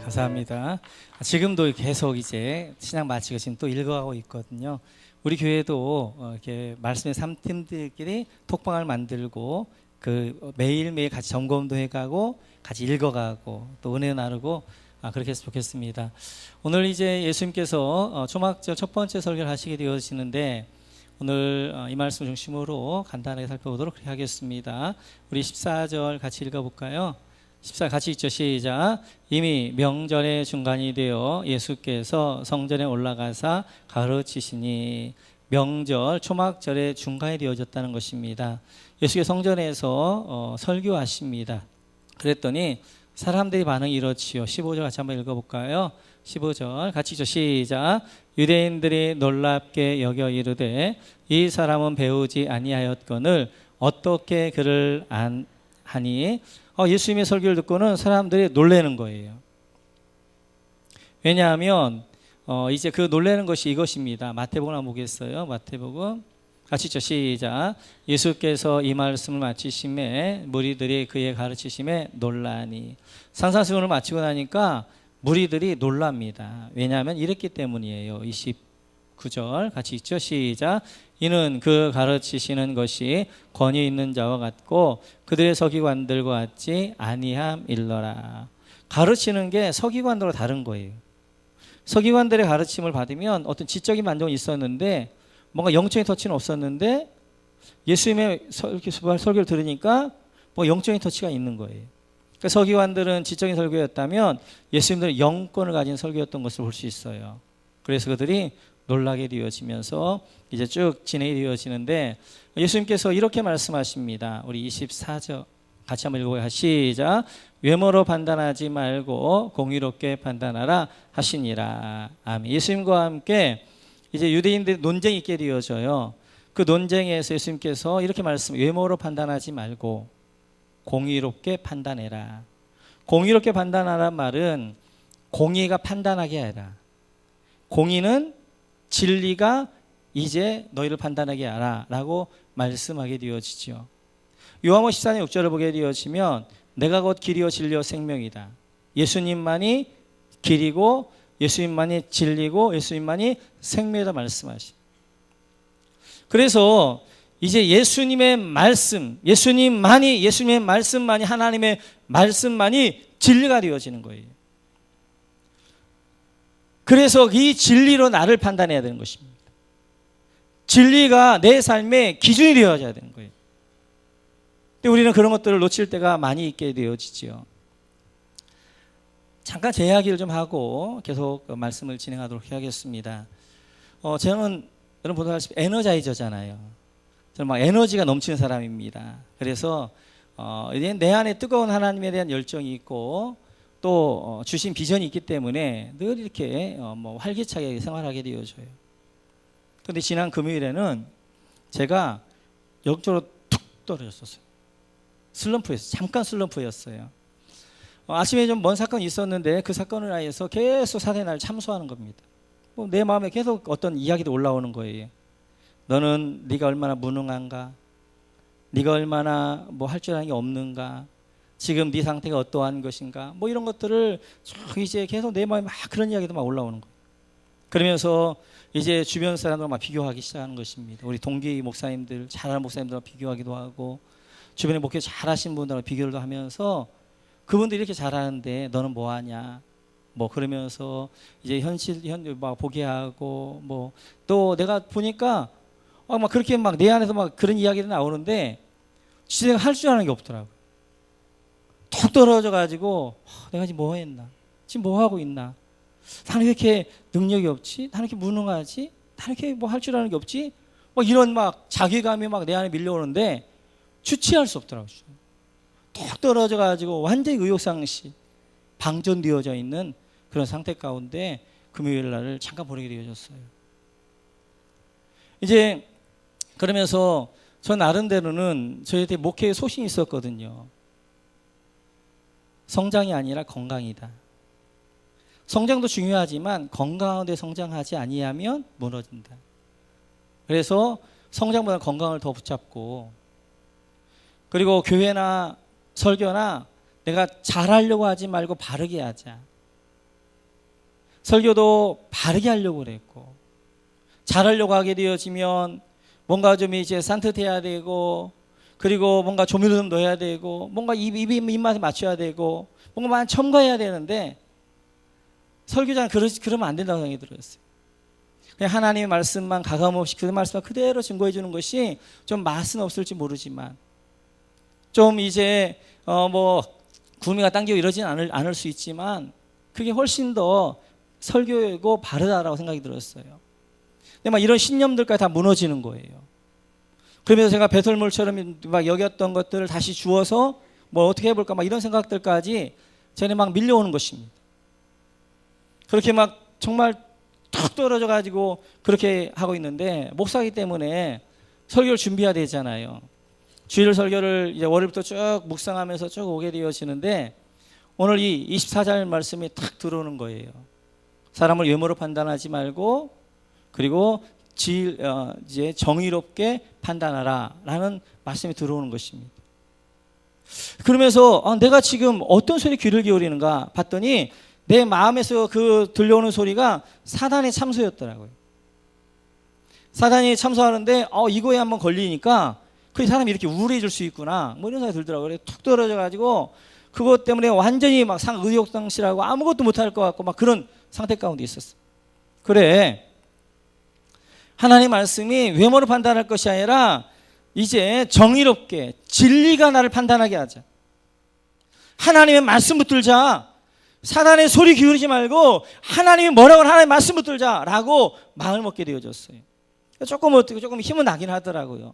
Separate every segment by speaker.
Speaker 1: 감사합니다. 지금도 계속 이제 신앙 마치고 지금 또 읽어가고 있거든요. 우리 교회도 이렇게 말씀의 3팀들끼리 톡방을 만들고 그 매일매일 같이 점검도 해가고 같이 읽어가고 또 은혜 나누고 그렇게 했으면 좋겠습니다. 오늘 이제 예수님께서 초막절 첫 번째 설교를 하시게 되어지는데 오늘 이 말씀 중심으로 간단하게 살펴보도록 하겠습니다. 우리 14절 같이 읽어볼까요? 14 같이 읽죠. 시작. 이미 명절의 중간이 되어 예수께서 성전에 올라가사 가르치시니, 명절 초막절의 중간이 되어졌다는 것입니다. 예수께서 성전에서 설교하십니다. 그랬더니 사람들의 반응이 이렇지요. 15절 같이 한번 읽어볼까요? 15절 같이 읽죠. 시작. 유대인들이 놀랍게 여겨 이르되 이 사람은 배우지 아니하였거늘 어떻게 그를 하니? 예수님의 설교를 듣고는 사람들이 놀라는 거예요. 왜냐하면 이제 그 놀라는 것이 이것입니다. 마태복음 한번 보겠어요. 마태복음 같이 읽죠. 시작. 예수께서 이 말씀을 마치심에 무리들이 그의 가르치심에 놀라니. 산상수훈을 마치고 나니까 무리들이 놀랍니다. 왜냐하면 이랬기 때문이에요. 29절 같이 읽죠. 시작. 이는 그 가르치시는 것이 권위 있는 자와 같고 그들의 서기관들과 같지 아니함일러라. 가르치는 게 서기관들과 다른 거예요. 서기관들의 가르침을 받으면 어떤 지적인 만족은 있었는데 뭔가 영적인 터치는 없었는데 예수님의 설교를 들으니까 뭔가 영적인 터치가 있는 거예요. 그러니까 서기관들은 지적인 설교였다면 예수님들은 영권을 가진 설교였던 것을 볼 수 있어요. 그래서 그들이 놀라게 되어지면서 이제 쭉 진행이 되어지는데 예수님께서 이렇게 말씀하십니다. 우리 24절 같이 한번 읽어봐요. 시작. 외모로 판단하지 말고 공의롭게 판단하라 하시니라. 아멘. 예수님과 함께 이제 유대인들이 논쟁이 있게 되어져요. 그 논쟁에서 예수님께서 이렇게 외모로 판단하지 말고 공의롭게 판단해라. 공의롭게 판단하란 말은 공의가 판단하게 하라. 공의는 진리가 이제 너희를 판단하게 하라 라고 말씀하게 되어지죠. 요한복음 14장 6절을 보게 되어지면 내가 곧 길이요 진리요 생명이다. 예수님만이 길이고 예수님만이 진리고 예수님만이 생명이다 말씀하시. 그래서 이제 예수님의 말씀만이 하나님의 말씀만이 진리가 되어지는 거예요. 그래서 이 진리로 나를 판단해야 되는 것입니다. 진리가 내 삶의 기준이 되어져야 되는 거예요. 근데 우리는 그런 것들을 놓칠 때가 많이 있게 되어지죠. 잠깐 제 이야기를 좀 하고 계속 말씀을 진행하도록 해야겠습니다. 저는 여러분 보다시피 에너자이저잖아요. 저는 막 에너지가 넘치는 사람입니다. 그래서 내 안에 뜨거운 하나님에 대한 열정이 있고 또 주신 비전이 있기 때문에 늘 이렇게 활기차게 생활하게 되어져요. 그런데 지난 금요일에는 제가 역적으로 툭 떨어졌었어요. 잠깐 슬럼프였어요. 아침에 좀 먼 사건이 있었는데 그 사건을 위해서 계속 사단이 나를 참소하는 겁니다. 내 마음에 계속 어떤 이야기도 올라오는 거예요. 너는 네가 얼마나 무능한가? 네가 얼마나 할 줄 아는 게 없는가? 지금 네 상태가 어떠한 것인가? 이런 것들을 이제 계속 내 마음에 막 그런 이야기도 막 올라오는 거예요. 그러면서 이제 주변 사람들과 막 비교하기 시작하는 것입니다. 우리 동기 목사님들, 잘하는 목사님들과 비교하기도 하고 주변에 목회 잘하신 분들과 비교를 하면서 그분들이 이렇게 잘하는데 너는 뭐 하냐? 그러면서 이제 막 보게 하고 또 내가 보니까 막 그렇게 막 내 안에서 막 그런 이야기도 나오는데 진짜 내가 할 줄 아는 게 없더라고요. 툭 떨어져 가지고 내가 지금 뭐 했나? 지금 뭐 하고 있나? 나는 왜 이렇게 능력이 없지? 나는 이렇게 무능하지? 나는 이렇게 할 줄 아는 게 없지? 이런 자괴감이 내 안에 밀려오는데 주체할 수 없더라고요. 툭 떨어져 가지고 완전히 의욕상실, 방전되어져 있는 그런 상태 가운데 금요일 날을 잠깐 보내게 되어졌어요. 이제 그러면서 저 나름대로는 저희한테 목회에 소신이 있었거든요. 성장이 아니라 건강이다. 성장도 중요하지만 건강한데 성장하지 아니하면 무너진다. 그래서 성장보다 건강을 더 붙잡고, 그리고 교회나 설교나 내가 잘하려고 하지 말고 바르게 하자. 설교도 바르게 하려고 그랬고, 잘하려고 하게 되어지면 뭔가 좀 이제 산뜻해야 되고, 그리고 뭔가 조미료 좀 넣어야 되고, 뭔가 입맛에 맞춰야 되고, 뭔가 많이 첨가해야 되는데, 설교자는 그러면 안 된다고 생각이 들었어요. 그냥 하나님의 말씀만 가감없이 그 말씀을 그대로 증거해 주는 것이 좀 맛은 없을지 모르지만, 좀 이제 구미가 당기고 이러진 않을 수 있지만, 그게 훨씬 더 설교이고 바르다라고 생각이 들었어요. 근데 막 이런 신념들까지 다 무너지는 거예요. 그러면서 제가 배설물처럼 막 여겼던 것들을 다시 주워서 뭐 어떻게 해볼까 막 이런 생각들까지 전에 막 밀려오는 것입니다. 그렇게 막 정말 툭 떨어져 가지고 그렇게 하고 있는데, 목사이기 때문에 설교를 준비해야 되잖아요. 주일 설교를 이제 월요일부터 쭉 묵상하면서 쭉 오게 되어지는데, 오늘 이 24절 말씀이 탁 들어오는 거예요. 사람을 외모로 판단하지 말고, 그리고 이제 정의롭게 판단하라라는 말씀이 들어오는 것입니다. 그러면서 내가 지금 어떤 소리에 귀를 기울이는가 봤더니, 내 마음에서 그 들려오는 소리가 사단의 참소였더라고요. 사단이 참소하는데 이거에 한번 걸리니까 그 사람이 이렇게 우울해질 수 있구나, 뭐 이런 생각이 들더라고요. 그래서 툭 떨어져 가지고 그것 때문에 완전히 막 의욕상실하고 아무것도 못할 것 같고 막 그런 상태 가운데 있었어요. 그래, 하나님 말씀이 외모를 판단할 것이 아니라 이제 정의롭게 진리가 나를 판단하게 하자. 하나님의 말씀 붙들자. 사단의 소리 기울이지 말고 하나님이 뭐라고 하는 하나님의 말씀 붙들자라고 마음을 먹게 되어졌어요. 조금 힘은 나긴 하더라고요.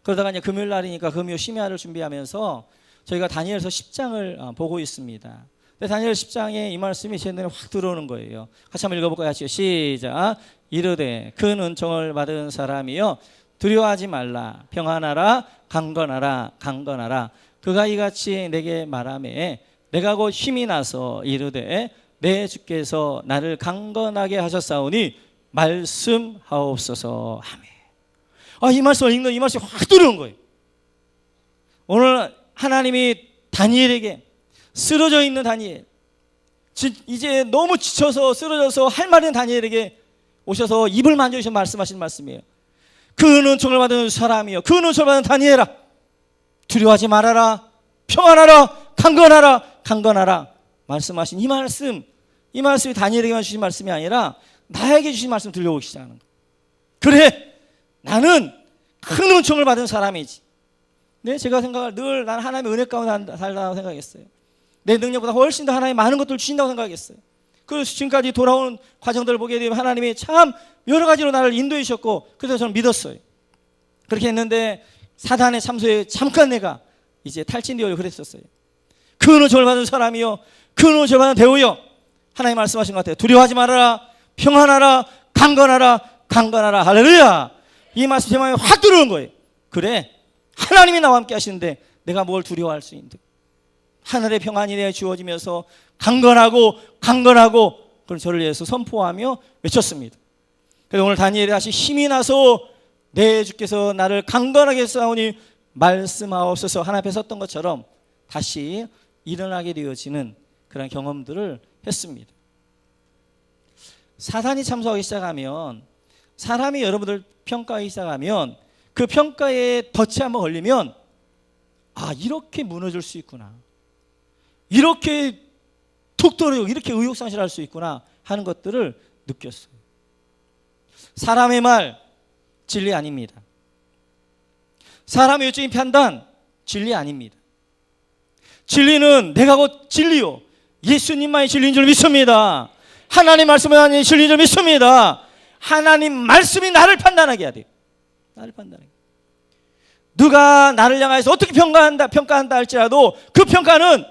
Speaker 1: 그러다가 이제 금요일 날이니까 금요 심야를 준비하면서 저희가 다니엘서 10장을 보고 있습니다. 다니엘 10장에 이 말씀이 제 눈에 확 들어오는 거예요. 같이 한번 읽어볼까요? 시작. 이르되 큰 은총을 받은 사람이여 두려워하지 말라. 평안하라. 강건하라. 그가 이같이 내게 말하매 내가 곧 힘이 나서 이르되 내 주께서 나를 강건하게 하셨사오니 말씀하옵소서. 아멘. 이 말씀을 읽는 이 말씀이 확 들어오는 거예요. 오늘 하나님이 다니엘에게, 쓰러져 있는 다니엘, 이제 너무 지쳐서 쓰러져서 할 말이 있는 다니엘에게 오셔서 입을 만져주셔서 말씀하신 말씀이에요. 그 은총을 받은 사람이요, 그 은총을 받은 다니엘아, 두려워하지 말아라. 평안하라. 강건하라. 말씀하신 이 말씀이 다니엘에게만 주신 말씀이 아니라 나에게 주신 말씀 들려오기 시작하는 거예요. 그래, 나는 큰 은총을 받은 사람이지. 네, 제가 생각할 늘 나는 하나님의 은혜 가운데 살다고 생각했어요. 내 능력보다 훨씬 더 하나님이 많은 것들을 주신다고 생각했어요. 그래서 지금까지 돌아오는 과정들을 보게 되면 하나님이 참 여러 가지로 나를 인도해 주셨고, 그래서 저는 믿었어요. 그렇게 했는데 사단의 참소에 잠깐 내가 이제 탈진되어 그랬었어요. 그 은총을 받은 사람이요, 그 은총을 받은 대우요, 하나님 말씀하신 것 같아요. 두려워하지 말아라. 평안하라. 강건하라. 할렐루야. 이 말씀 제 마음에 확 들어오는 거예요. 그래, 하나님이 나와 함께 하시는데 내가 뭘 두려워할 수 있는데, 하늘의 평안이 내게 주어지면서 강건하고 그런 저를 위해서 선포하며 외쳤습니다. 그래서 오늘 다니엘이 다시 힘이 나서 내 주께서 나를 강건하게 했사오니 말씀하옵소서 하나님 앞에 섰던 것처럼 다시 일어나게 되어지는 그런 경험들을 했습니다. 사단이 참소하기 시작하면, 사람이 여러분들 평가하기 시작하면, 그 평가에 덫이 한번 걸리면 이렇게 무너질 수 있구나, 이렇게 툭 떨어지고 이렇게 의욕상실할 수 있구나 하는 것들을 느꼈어요. 사람의 말 진리 아닙니다. 사람의 외적인 판단 진리 아닙니다. 진리는 내가 곧 진리요, 예수님만이 진리인 줄 믿습니다. 하나님 말씀만이 진리인 줄 믿습니다. 하나님 말씀이 나를 판단하게 해야 돼요. 나를 판단하게. 누가 나를 향해서 어떻게 평가한다 할지라도 그 평가는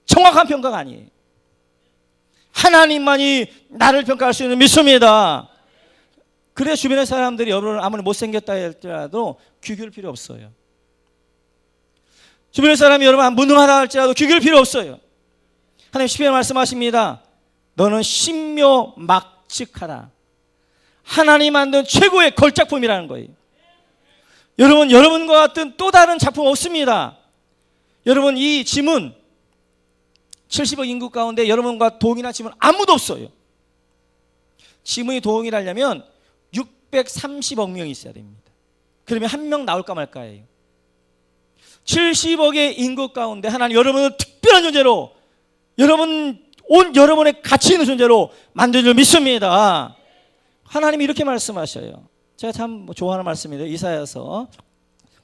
Speaker 1: 정확한 평가가 아니에요. 하나님만이 나를 평가할 수 있는 믿습니다. 그래 주변의 사람들이 여러분을 아무리 못생겼다 할지라도 귀 기울 필요 없어요. 주변의 사람이 여러분 무능하다 할지라도 귀 기울 필요 없어요. 하나님 시편에 말씀하십니다. 너는 신묘막측하다. 하나님 만든 최고의 걸작품이라는 거예요. 여러분과 같은 또 다른 작품 없습니다. 여러분, 이 짐은 70억 인구 가운데 여러분과 동일한 짐은 아무도 없어요. 지문이 동일하려면 630억 명이 있어야 됩니다. 그러면 한 명 나올까 말까예요. 70억의 인구 가운데 하나님 여러분은 특별한 존재로, 여러분의 가치 있는 존재로 만든 줄 믿습니다. 하나님이 이렇게 말씀하셔요. 제가 참 좋아하는 말씀이에요. 이사야서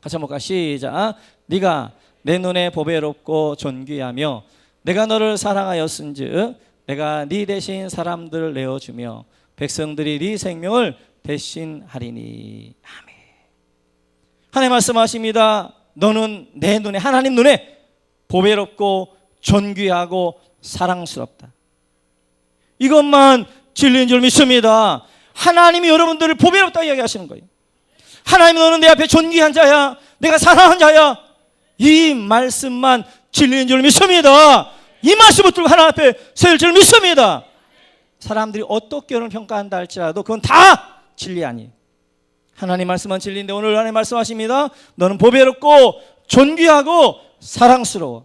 Speaker 1: 같이 한번 볼까요? 시작. 네가 내 눈에 보배롭고 존귀하며 내가 너를 사랑하였은즉 내가 네 대신 사람들을 내어주며 백성들이 네 생명을 대신하리니. 아멘. 하나님 말씀하십니다. 너는 내 눈에, 하나님 눈에 보배롭고 존귀하고 사랑스럽다. 이것만 진리인 줄 믿습니다. 하나님이 여러분들을 보배롭다 이야기하시는 거예요. 하나님 너는 내 앞에 존귀한 자야, 내가 사랑한 자야. 이 말씀만 진리인 줄 믿습니다. 이 말씀을 들고 하나님 앞에 서일 줄 믿습니다. 사람들이 어떻게 여러분을 평가한다 할지라도 그건 다 진리 아니에요. 하나님 말씀만 진리인데 오늘 하나님 말씀하십니다. 너는 보배롭고 존귀하고 사랑스러워.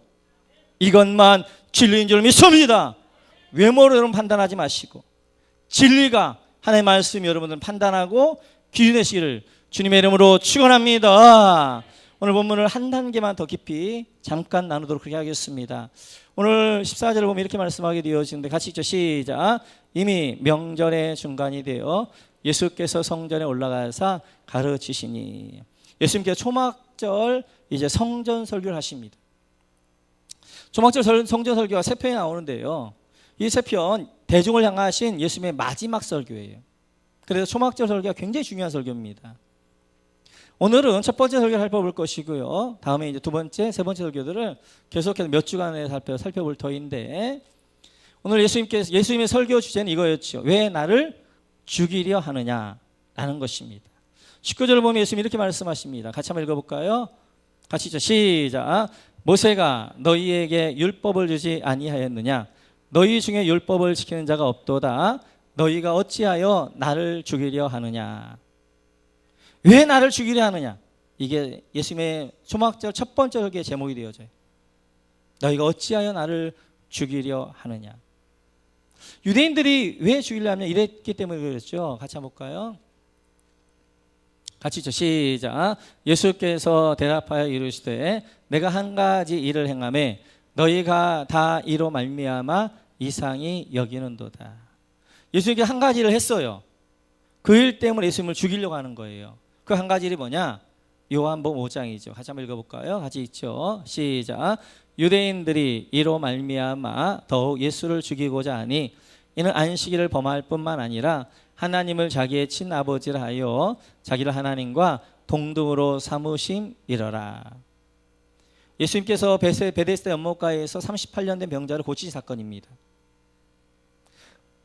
Speaker 1: 이것만 진리인 줄 믿습니다. 외모로 여러분 판단하지 마시고 진리가 하나님의 말씀이 여러분들 판단하고 기준되시기를 주님의 이름으로 축원합니다. 오늘 본문을 한 단계만 더 깊이 잠깐 나누도록 그렇게 하겠습니다. 오늘 14절을 보면 이렇게 말씀하게 되어지는데 같이 읽죠. 시작. 이미 명절의 중간이 되어 예수께서 성전에 올라가사 가르치시니. 예수님께서 초막절 이제 성전 설교를 하십니다. 초막절 성전 설교가 세 편이 나오는데요. 이 세 편 대중을 향하신 예수님의 마지막 설교예요. 그래서 초막절 설교가 굉장히 중요한 설교입니다. 오늘은 첫 번째 설교를 살펴볼 것이고요. 다음에 이제 두 번째, 세 번째 설교들을 계속해서 몇 주간에 살펴볼 터인데 오늘 예수님의 설교 주제는 이거였죠. 왜 나를 죽이려 하느냐라는 것입니다. 19절을 보면 예수님이 이렇게 말씀하십니다. 같이 한번 읽어볼까요? 같이 있죠. 시작. 모세가 너희에게 율법을 주지 아니하였느냐? 너희 중에 율법을 지키는 자가 없도다. 너희가 어찌하여 나를 죽이려 하느냐? 왜 나를 죽이려 하느냐? 이게 예수님의 초막절 첫 번째 설교의 제목이 되어져요. 너희가 어찌하여 나를 죽이려 하느냐? 유대인들이 왜 죽이려 하냐? 이랬기 때문에 그랬죠. 같이 한번 볼까요? 같이 있죠. 시작. 예수께서 대답하여 이르시되 내가 한 가지 일을 행하매 너희가 다 이로 말미암아 이상히 여기는도다. 예수님께 한 가지 일을 했어요. 그 일 때문에 예수님을 죽이려고 하는 거예요. 그 한 가지 일이 뭐냐? 요한복음 5장이죠. 같이 한번 읽어볼까요? 같이 있죠. 시작. 유대인들이 이로 말미암아 더욱 예수를 죽이고자 하니 이는 안식일을 범할 뿐만 아니라 하나님을 자기의 친아버지라 하여 자기를 하나님과 동등으로 삼으심이러라. 예수님께서 베데스다 연못가에서 38년 된 병자를 고치신 사건입니다.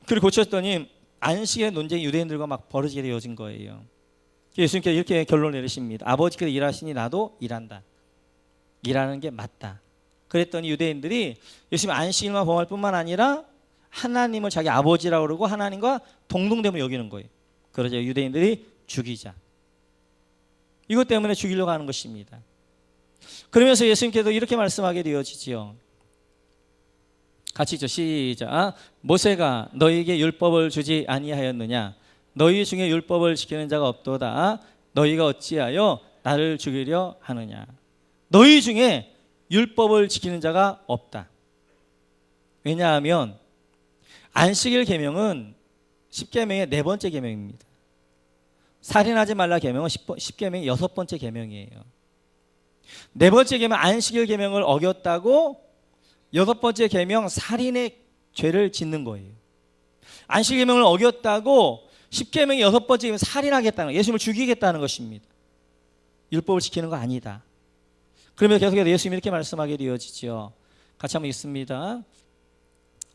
Speaker 1: 그리고 고쳤더니 안식일의 논쟁이 유대인들과 막 벌어지게 되어진 거예요. 예수님께서 이렇게 결론을 내리십니다. 아버지께서 일하시니 나도 일한다. 일하는 게 맞다. 그랬더니 유대인들이 예수님 안식일만 범할 뿐만 아니라 하나님을 자기 아버지라고 그러고 하나님과 동등됨을 여기는 거예요. 그러자 유대인들이 죽이자. 이것 때문에 죽이려고 하는 것입니다. 그러면서 예수님께서 이렇게 말씀하게 되어지지요. 같이 있죠. 시작. 모세가 너희에게 율법을 주지 아니하였느냐? 너희 중에 율법을 지키는 자가 없도다. 너희가 어찌하여 나를 죽이려 하느냐? 너희 중에 율법을 지키는 자가 없다. 왜냐하면 안식일 계명은 10계명의 네 번째 계명입니다. 살인하지 말라 계명은 10계명의 여섯 번째 계명이에요. 네 번째 계명 안식일 계명을 어겼다고 여섯 번째 계명 살인의 죄를 짓는 거예요. 안식일 계명을 어겼다고 10계명의 여섯 번째 계명 살인하겠다는 거예요. 예수님을 죽이겠다는 것입니다. 율법을 지키는 거 아니다. 그러면 계속해서 예수님이 이렇게 말씀하게 되어지죠. 같이 한번 읽습니다.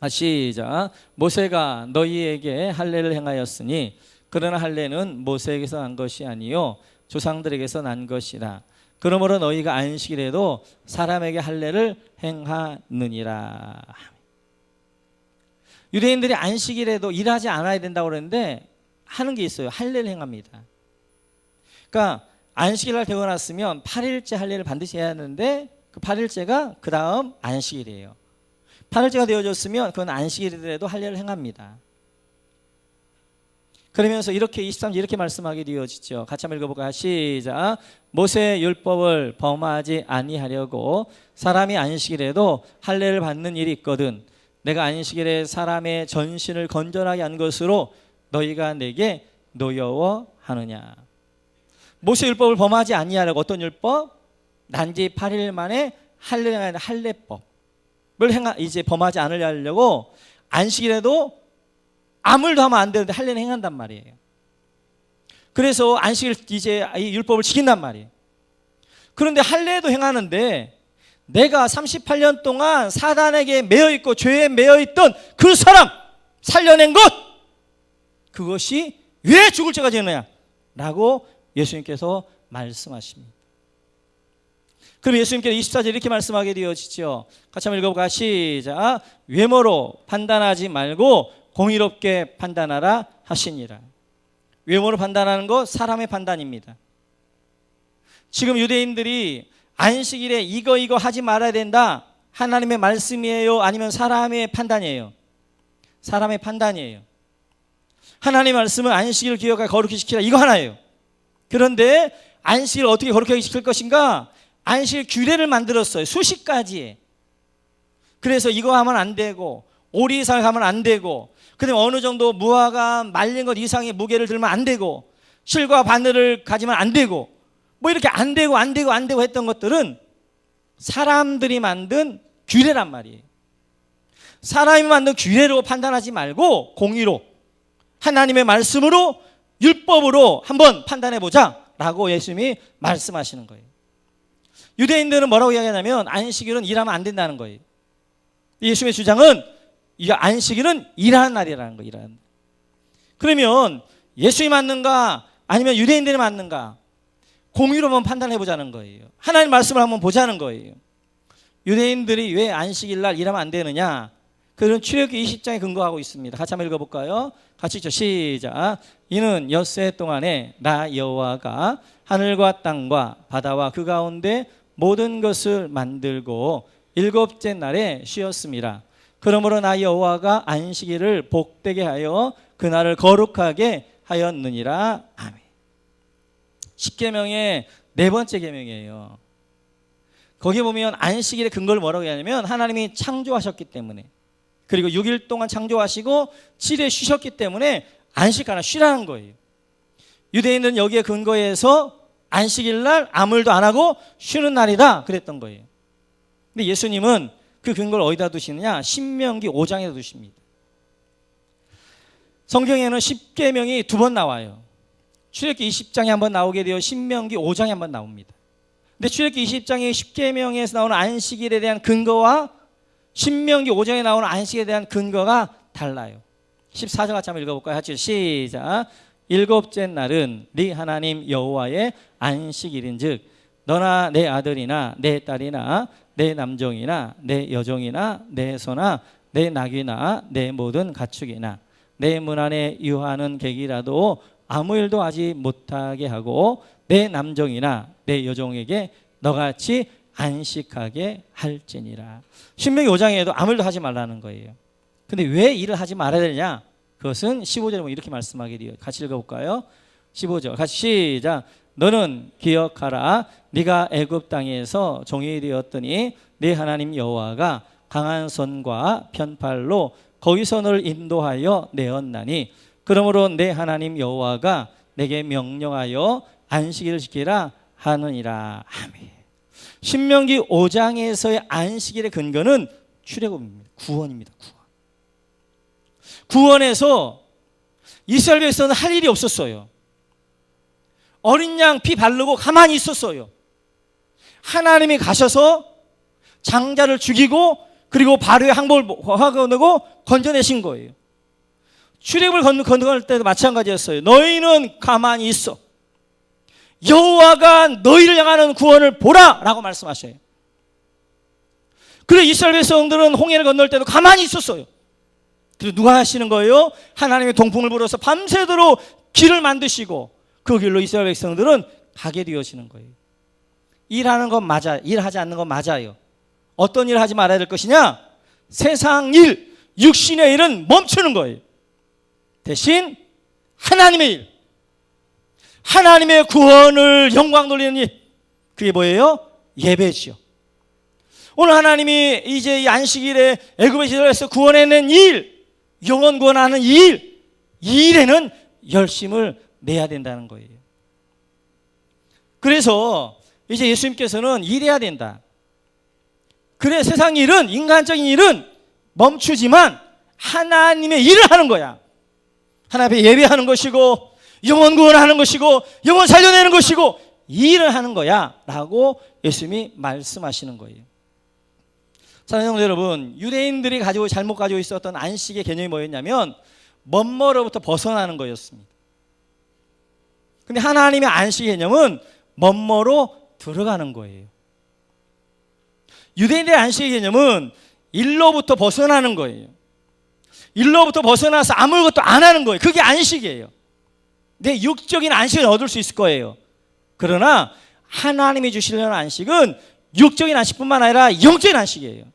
Speaker 1: 시작. 모세가 너희에게 할례를 행하였으니 그러나 할례는 모세에게서 난 것이 아니요 조상들에게서 난 것이라. 그러므로 너희가 안식일에도 사람에게 할례를 행하느니라. 유대인들이 안식일에도 일하지 않아야 된다고 그러는데 하는 게 있어요. 할례를 행합니다. 그러니까 안식일날 되고 났으면 8일째 할례를 반드시 해야 하는데 그 8일째가 그 다음 안식일이에요. 8일째가 되어졌으면 그건 안식일이라도 할례를 행합니다. 그러면서 이렇게 23절 이렇게 말씀하게 되어지죠. 같이 한번 읽어볼까요? 시작. 모세의 율법을 범하지 아니하려고 사람이 안식일에도 할례를 받는 일이 있거든 내가 안식일에 사람의 전신을 건전하게 한 것으로 너희가 내게 노여워하느냐. 모세 율법을 범하지 아니하려고 어떤 율법? 난지 8일 만에 할례법을 이제 범하지 않으려고 안식일에도 아무 일도 하면 안 되는데 할례는 행한단 말이에요. 그래서 안식일 이제 이 율법을 지킨단 말이에요. 그런데 할례도 행하는데 내가 38년 동안 사단에게 매여있고 죄에 매여있던 그 사람 살려낸 것 그것이 왜 죽을 죄가 되느냐 라고 예수님께서 말씀하십니다. 그럼 예수님께서 24절 이렇게 말씀하게 되어지죠. 같이 한번 읽어볼까요? 시작. 외모로 판단하지 말고 공의롭게 판단하라 하시니라. 외모로 판단하는 것 사람의 판단입니다. 지금 유대인들이 안식일에 이거 하지 말아야 된다. 하나님의 말씀이에요? 아니면 사람의 판단이에요? 사람의 판단이에요. 하나님의 말씀은 안식일을 기억하여 거룩히 지키라 이거 하나예요. 그런데 안식일을 어떻게 거룩하게 지킬 것인가? 안식일 규례를 만들었어요. 수십 가지. 그래서 이거 하면 안 되고 오리 이상을 하면 안 되고 그다음에 어느 정도 무화과 말린 것 이상의 무게를 들면 안 되고 실과 바늘을 가지면 안 되고 뭐 이렇게 안 되고 했던 것들은 사람들이 만든 규례란 말이에요. 사람이 만든 규례로 판단하지 말고 공의로 하나님의 말씀으로 율법으로 한번 판단해보자 라고 예수님이 말씀하시는 거예요. 유대인들은 뭐라고 이야기하냐면 안식일은 일하면 안 된다는 거예요. 예수님의 주장은 이 안식일은 일하는 날이라는 거예요. 일하는 날. 그러면 예수님이 맞는가 아니면 유대인들이 맞는가 공의로 한번 판단해보자는 거예요. 하나님 말씀을 한번 보자는 거예요. 유대인들이 왜 안식일 날 일하면 안 되느냐 그런 출애굽기 20장에 근거하고 있습니다. 같이 한번 읽어볼까요? 같이 읽죠. 시작. 이는 엿새 동안에 나 여호와가 하늘과 땅과 바다와 그 가운데 모든 것을 만들고 일곱째 날에 쉬었습니다. 그러므로 나 여호와가 안식일을 복되게 하여 그날을 거룩하게 하였느니라. 아멘. 십계명의 네 번째 계명이에요. 거기에 보면 안식일의 근거를 뭐라고 하냐면 하나님이 창조하셨기 때문에 그리고 6일 동안 창조하시고 7일에 쉬셨기 때문에 안식 하나 쉬라는 거예요. 유대인은 여기에 근거해서 안식일 날 아무 일도 안 하고 쉬는 날이다 그랬던 거예요. 근데 예수님은 그 근거를 어디다 두시느냐? 신명기 5장에 두십니다. 성경에는 십계명이 두 번 나와요. 출애굽기 20장에 한번 나오게 되어 신명기 5장에 한번 나옵니다. 근데 출애굽기 20장의 십계명에서 나오는 안식일에 대한 근거와 신명기 5장에 나오는 안식에 대한 근거가 달라요. 14절 같이 한번 읽어볼까요? 같이 시작. 일곱째 날은 네 하나님 여호와의 안식일인즉 너나 내 아들이나 내 딸이나 내 남종이나 내 여종이나 내 소나 내 낙이나 내 모든 가축이나 내 문 안에 유하는 객이라도 아무 일도 하지 못하게 하고 내 남종이나 내 여종에게 너같이 안식하게 할지니라. 신명기 5장에도 아무 일도 하지 말라는 거예요. 근데 왜 일을 하지 말아야 되냐? 그것은 15절에 보면 이렇게 말씀하게 돼요. 같이 읽어볼까요? 15절 같이 시작. 너는 기억하라. 네가 애굽 땅에서 종이 되었더니 네 하나님 여호와가 강한 손과 편팔로 거기서 너를 인도하여 내었나니 그러므로 내 하나님 여호와가 내게 명령하여 안식일을 지키라 하느니라. 아멘. 신명기 5장에서의 안식일의 근거는 출애굽입니다. 구원입니다. 구원에서 이스라엘 백성은 할 일이 없었어요. 어린 양 피 바르고 가만히 있었어요. 하나님이 가셔서 장자를 죽이고 그리고 바로의 항복을 확언하고 건져내신 거예요. 출애굽을 건너갈 때도 마찬가지였어요. 너희는 가만히 있어. 여호와가 너희를 향하는 구원을 보라 라고 말씀하셔요. 그래 이스라엘 백성들은 홍해를 건널 때도 가만히 있었어요. 그리고 누가 하시는 거예요? 하나님의 동풍을 불어서 밤새도록 길을 만드시고 그 길로 이스라엘 백성들은 가게 되어지는 거예요. 일하는 건 맞아요. 일하지 않는 건 맞아요. 어떤 일을 하지 말아야 될 것이냐? 세상 일, 육신의 일은 멈추는 거예요. 대신 하나님의 일, 하나님의 구원을 영광 돌리는 일, 그게 뭐예요? 예배지요. 오늘 하나님이 이제 이 안식일에 애굽의 지도에서 구원해낸 일, 영혼 구원하는 이 일에는 열심을 내야 된다는 거예요. 그래서 이제 예수님께서는 일해야 된다. 그래, 세상 일은, 인간적인 일은 멈추지만 하나님의 일을 하는 거야. 하나님의 예배하는 것이고, 영혼 구원하는 것이고, 영혼 살려내는 것이고, 이 일을 하는 거야 라고 예수님이 말씀하시는 거예요. 사랑하는 성도 여러분, 유대인들이 잘못 가지고 있었던 안식의 개념이 뭐였냐면 멋머로부터 벗어나는 거였습니다. 근데 하나님의 안식 개념은 멋머로 들어가는 거예요. 유대인들의 안식의 개념은 일로부터 벗어나는 거예요. 일로부터 벗어나서 아무것도 안 하는 거예요. 그게 안식이에요. 내 육적인 안식을 얻을 수 있을 거예요. 그러나 하나님이 주시려는 안식은 육적인 안식뿐만 아니라 영적인 안식이에요.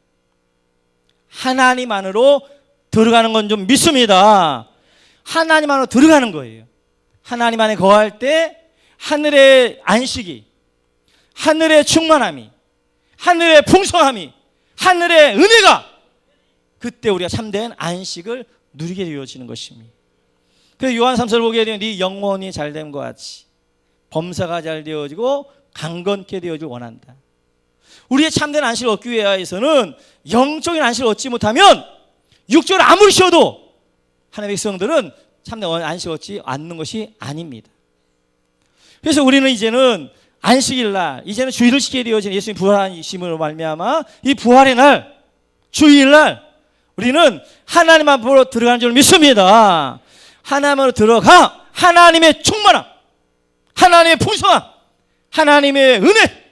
Speaker 1: 하나님 안으로 들어가는 건 좀 믿습니다. 하나님 안으로 들어가는 거예요. 하나님 안에 거할 때 하늘의 안식이, 하늘의 충만함이, 하늘의 풍성함이, 하늘의 은혜가, 그때 우리가 참된 안식을 누리게 되어지는 것입니다. 그래서 요한 3서를 보게 되면 네 영혼이 잘됨과 같이 범사가 잘 되어지고 강건케 되어지길 원한다. 우리의 참된 안식을 얻기 위해서는 영적인 안식을 얻지 못하면 육적으로 아무리 쉬어도 하나님의 백성들은 참된 안식을 얻지 않는 것이 아닙니다. 그래서 우리는 이제는 안식일 날, 이제는 주일을 지키게 되어진 예수님 부활하심으로 말미암아 이 부활의 날, 주일 날 우리는 하나님 앞으로 들어가는 줄 믿습니다. 하나님으로 들어가 하나님의 충만함, 하나님의 풍성함, 하나님의 은혜,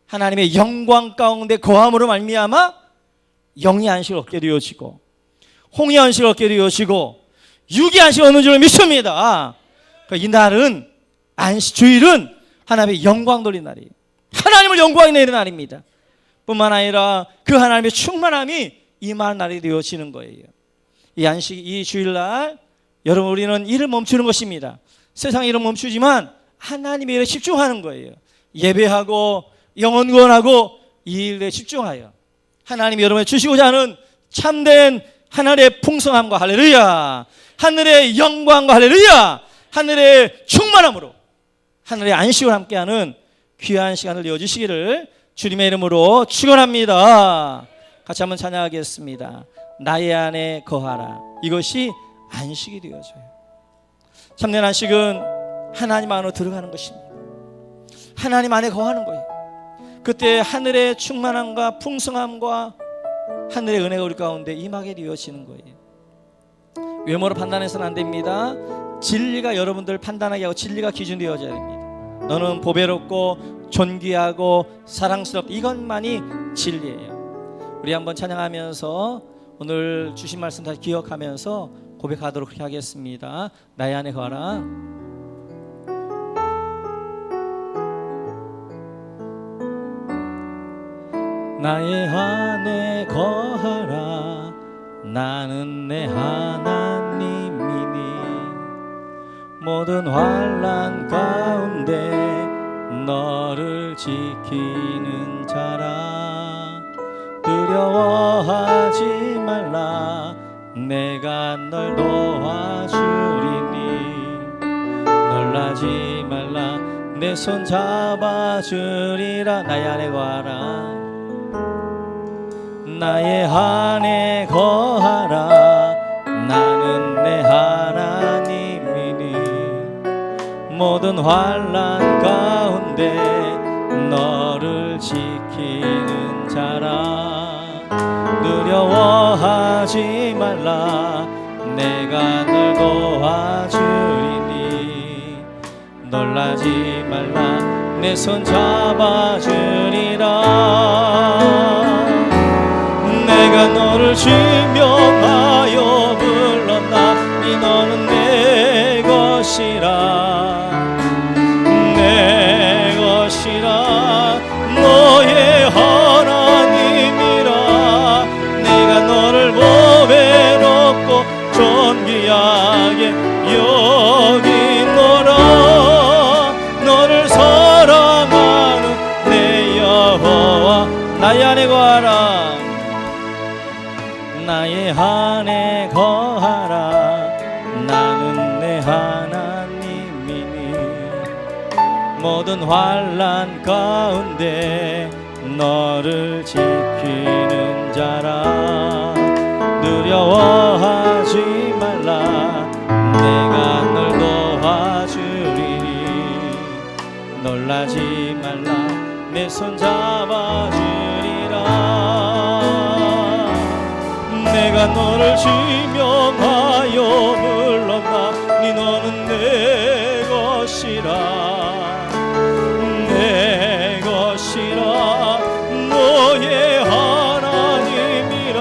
Speaker 1: 하나님의 영광 가운데 거함으로 말미암아 영의 안식을 얻게 되어지고 홍의 안식을 얻게 되어지고 육의 안식을 얻는 줄 믿습니다. 이 날은 주일은 하나님의 영광 돌린 날이에요. 하나님을 영광에 내는 날입니다. 뿐만 아니라 그 하나님의 충만함이 임하는 날이 되어지는 거예요. 이 주일날 여러분, 우리는 일을 멈추는 것입니다. 세상 일은 멈추지만 하나님의 일에 집중하는 거예요. 예배하고 영혼 구원하고 이 일에 집중하여 하나님이 여러분에게 주시고자 하는 참된 하늘의 풍성함과 할렐루야, 하늘의 영광과 할렐루야, 하늘의 충만함으로 하늘의 안식을 함께하는 귀한 시간을 내어주시기를 주님의 이름으로 축원합니다. 같이 한번 찬양하겠습니다. 나의 안에 거하라. 이것이 안식이 되어져요. 참된 안식은 하나님 안으로 들어가는 것입니다. 하나님 안에 거하는 거예요. 그때 하늘의 충만함과 풍성함과 하늘의 은혜가 우리 가운데 임하게 되어지는 거예요. 외모로 판단해서는 안 됩니다. 진리가 여러분들 판단하게 하고 진리가 기준 되어져야 됩니다. 너는 보배롭고 존귀하고 사랑스럽다, 이것만이 진리예요. 우리 한번 찬양하면서 오늘 주신 말씀 다시 기억하면서 고백하도록 그렇게 하겠습니다. 나의 안에 거하라. 나의 안에 거하라. 나는 내 하나님이니 모든 환난 가운데 너를 지키는 자라. 두려워하지 말라. 내가 널 도와주리니 놀라지 말라. 내 손 잡아주리라. 나의 안에 거하라. 나의 안에 거하라. 나는 내 하나님이니 모든 환난 가운데 너를 지키는 자라. 두려워하지 말라. 내가 널 도와주리니 놀라지 말라. 내 손 잡아주리라. 내가 너를 지명하여 불렀나니 너는 내 것이라. 내 것이라. 너의 하나님이라. 내가 너를 보배롭고 존귀하게 모든 환난 가운데 너를 지키는 자라. 두려워하지 말라. 내가 널 도와주리니. 놀라지 말라. 내 손 잡아주리라. 내가 너를 지명하여 불렀나니 너는 내 것이라. 내 것이라. 너의 하나님이라.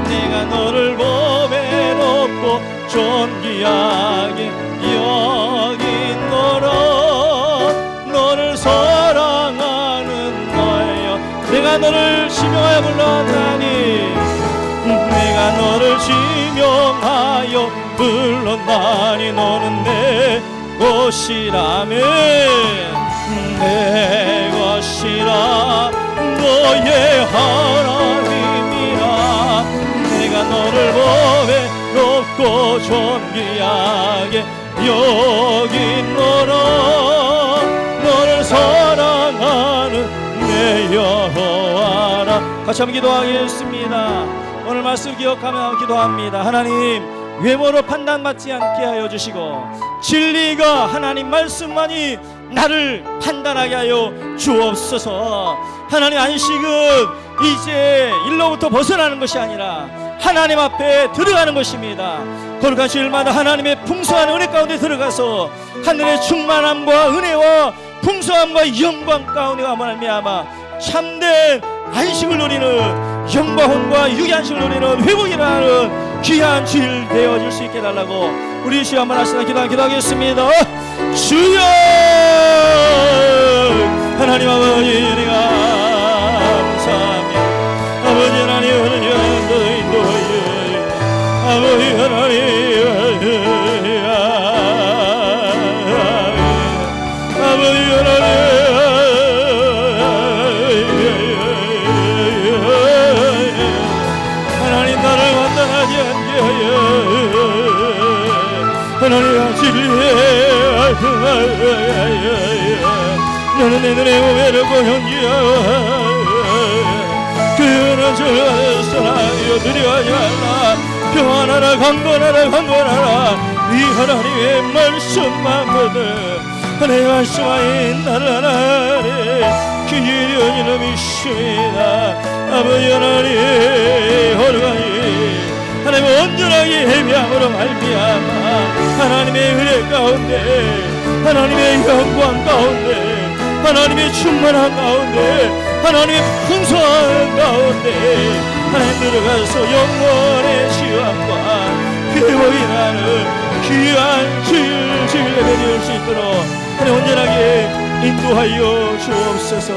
Speaker 1: 내가 너를 보배 높고 존귀하게 여기노라. 너를 사랑하는 나여. 내가 너를 지명하여 불렀나니. 내가 너를 지명하여 불렀나니 너는 내 것이라며. 내 것이라. 너의 하나님이라. 내가 너를 보배 높고 존귀하게 여기노라. 너를 사랑하는 내 여호와라. 같이 한번 기도하겠습니다. 오늘 말씀 기억하며 기도합니다. 하나님, 외모로 판단받지 않게 하여 주시고 진리가 하나님 말씀만이 나를 판단하게 하여 주옵소서. 하나님, 안식은 이제 일로부터 벗어나는 것이 아니라 하나님 앞에 들어가는 것입니다. 거룩한 주일마다 하나님의 풍성한 은혜 가운데 들어가서 하늘의 충만함과 은혜와 풍성함과 영광 가운데가 말미암아 참된 안식을 누리는 영광과 유익의 안식을 누리는 회복이라는 귀한 주일 되어줄 수 있게 해달라고 우리 주여 한번 하시나 기도하겠습니다. 주여, 하나님 아버지 은혜가 감사합니다. 아버지 하나님 인도하여 아버지 하나님 아버지 하나님 하나님 진리에 너는 내 눈에 오해를 공연기하여 그는 주를 두려워하지 말라. 평안하라 강건하라 강건하라. 이 하나님의 말씀만 보들 하나님의 말씀하인 나를 하나님 기리언이라 믿습니다. 아버지 하나님 허락하니 하나님 온전하게 예배함으로 말미암아 하나님의 은혜 가운데 하나님의 영광 가운데 하나님의 충만한 가운데 하나님의 풍성한 가운데 하나님 들어가서 영원의 시간과 회복이 나는 귀한 주일 예배 드릴 수 있도록 하나님 온전하게 인도하여 주옵소서.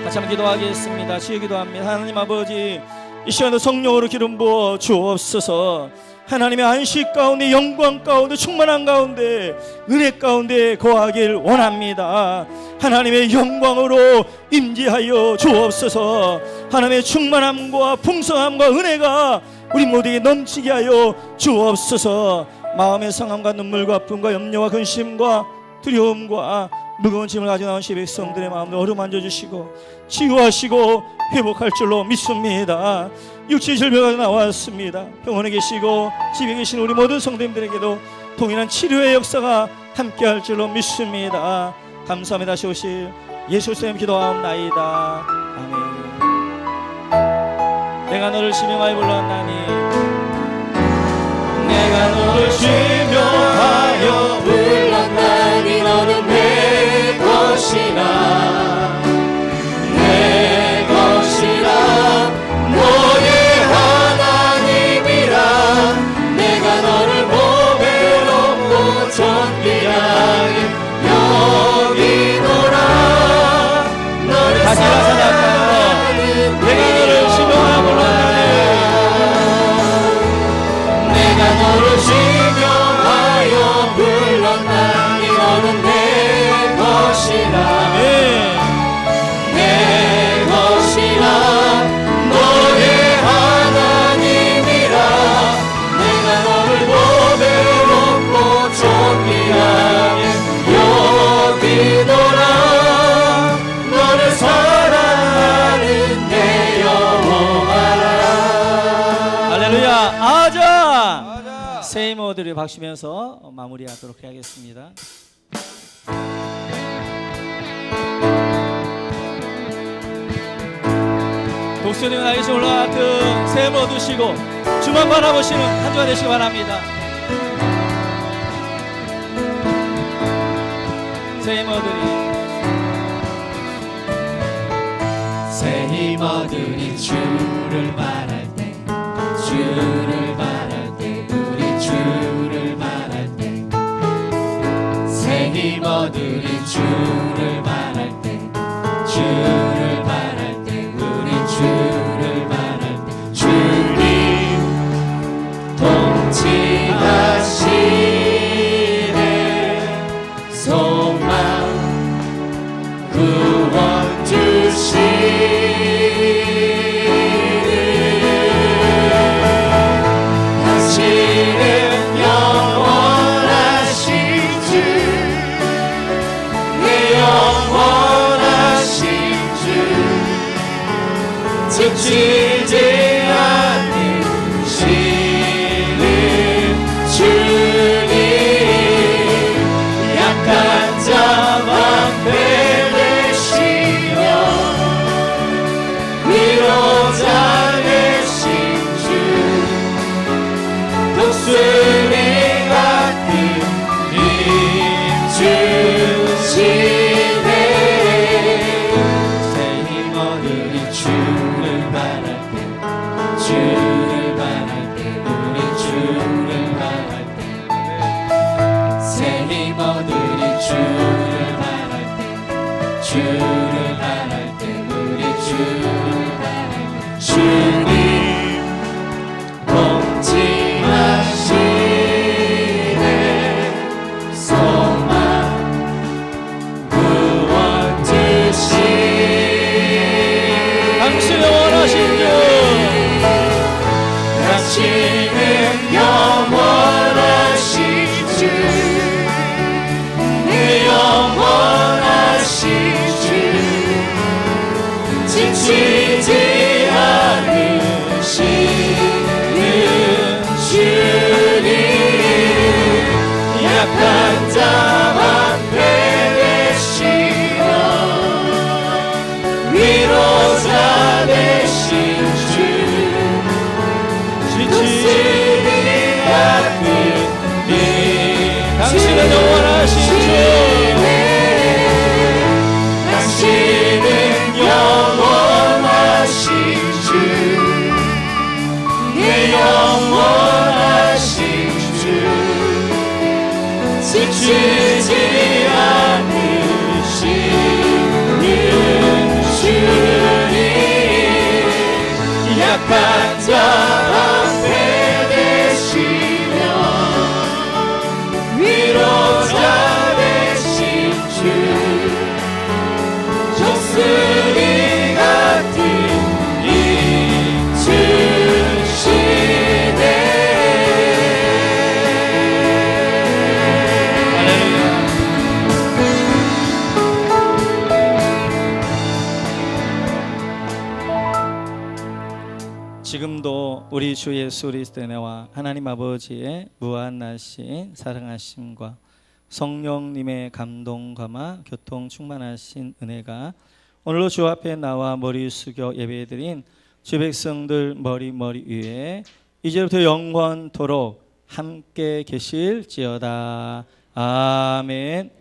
Speaker 1: 같이 한번 기도하겠습니다. 주여 기도합니다. 하나님 아버지, 이 시간도 성령으로 기름 부어 주옵소서. 하나님의 안식 가운데 영광 가운데 충만한 가운데 은혜 가운데 거하길 원합니다. 하나님의 영광으로 임재하여 주옵소서. 하나님의 충만함과 풍성함과 은혜가 우리 모두에게 넘치게 하여 주옵소서. 마음의 상함과 눈물과 아픔과 염려와 근심과 두려움과 무거운 짐을 가지고 나온 백성들의 마음을 어루만져 주시고 치유하시고 회복할 줄로 믿습니다. 육체의 질병이 나왔습니다. 병원에 계시고 집에 계신 우리 모든 성도님들에게도 동일한 치료의 역사가 함께할 줄로 믿습니다. 감사합니다. 다시 오실 예수 그리스도의 기도하옵나이다. 아멘. 내가 너를 지명하여 불렀나니 내가 너를 지명하여 불렀나니 너는 내 것이라. 내 것이라. 너의 하나님이라. 내가 너를 보배 높고 존귀하게 여기노라. 너를 사랑하는 내가 너를 지명하여 불렀나니 가자. 세이머들이 박수면서 마무리하도록 하겠습니다. 독수리 날개시 올라가듯 세이머 두시고 주만 바라보시는 한 주가 되시기 바랍니다.
Speaker 2: 세이머들이 주를 바랄 때, 주를 바랄 때, 우리 주를 바랄 때, 세이머들이 주를 바랄 때, 주를 바랄 때, 우리 주를 바랄 때, 주님 통치하시네 소망 구원 당신은 영원하신 주, 내 영원하신 주, 지치지 않으시는 주님, 약한 자 방패 되시며 위로자 되신 주, 독수리 같은 힘 주시네. 세이머들이 주를 바랄 때, 주를 바랄 때, 우리 주를 바랄 때, 세이머들이 주를 바랄 때, 주를 바랄 때, 우리 주를 바랄 때, 주님 통치하시네 소망 구원 주시.
Speaker 1: 당신은 원하신 주,
Speaker 2: 당신은 영원하신 주, 내 영원하신 주, 지치지 않으시는 주님, 약한 자 방패 되시며 위로자 되신 주, 독수리 같은 힘
Speaker 1: 당신은 영원하신 주,
Speaker 2: 당신은 영원하신 주, 내 영원하신 주, 지치지 않으시는 주님, 약한 자 방패 되시며 위로자 되신 주, 독수리 같은 힘 주시네.
Speaker 1: 지금도 우리 주 예수 그리스도의 은혜와 하나님 아버지의 무한하신 사랑하심과 성령님의 감동감화 교통 충만하신 은혜가 오늘도 주 앞에 나와 머리 숙여 예배드린 주 백성들 머리 위에 이제부터 영원토록 함께 계실지어다. 아멘.